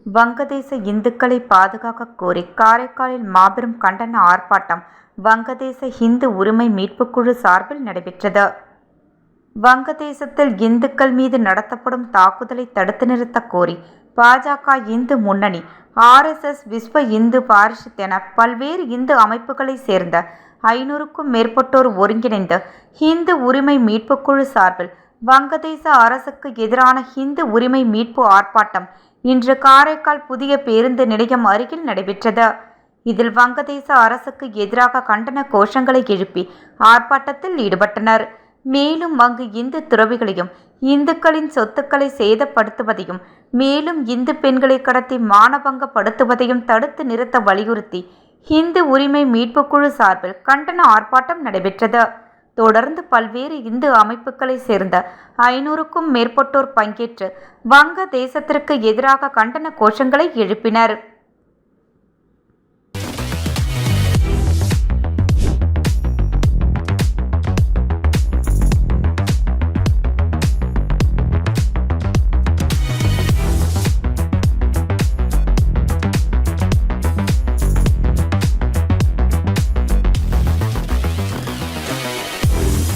வங்கதேச இந்துக்களை பாதுகாக்க கோரி காரைக்காலில் மாபெரும் கண்டன ஆர்ப்பாட்டம் வங்கதேச இந்து உரிமை மீட்புக்குழு சார்பில் நடைபெற்றது. வங்கதேசத்தில் இந்துக்கள் மீது நடத்தப்படும் தாக்குதலை தடுத்து நிறுத்த கோரி பாஜக, இந்து முன்னணி, RSS, விஸ்வ இந்து பாரிஷத் என பல்வேறு இந்து அமைப்புகளைச் சேர்ந்த 500க்கும் மேற்பட்டோர் ஒருங்கிணைந்த இந்து உரிமை மீட்புக்குழு சார்பில் வங்கதேச அரசுக்கு எதிரான இந்து உரிமை மீட்பு ஆர்ப்பாட்டம் இன்று காரைக்கால் புதிய பேருந்து நிலையம் அருகில் நடைபெற்றது. இதில் வங்கதேச அரசுக்கு எதிராக கண்டன கோஷங்களை எழுப்பி ஆர்ப்பாட்டத்தில் ஈடுபட்டனர். மேலும் அங்கு இந்து துறவிகளையும் இந்துக்களின் சொத்துக்களை சேதப்படுத்துவதையும் மேலும் இந்து பெண்களை கடத்தி மானபங்கப்படுத்துவதையும் தடுத்து நிறுத்த வலியுறுத்தி இந்து உரிமை மீட்புக்குழு சார்பில் கண்டன ஆர்ப்பாட்டம் நடைபெற்றது. தொடர்ந்து பல்வேறு இந்து அமைப்புகளை சேர்ந்த 500க்கும் மேற்பட்டோர் பங்கேற்று வங்க தேசத்திற்கு எதிராக கண்டன கோஷங்களை எழுப்பினர்.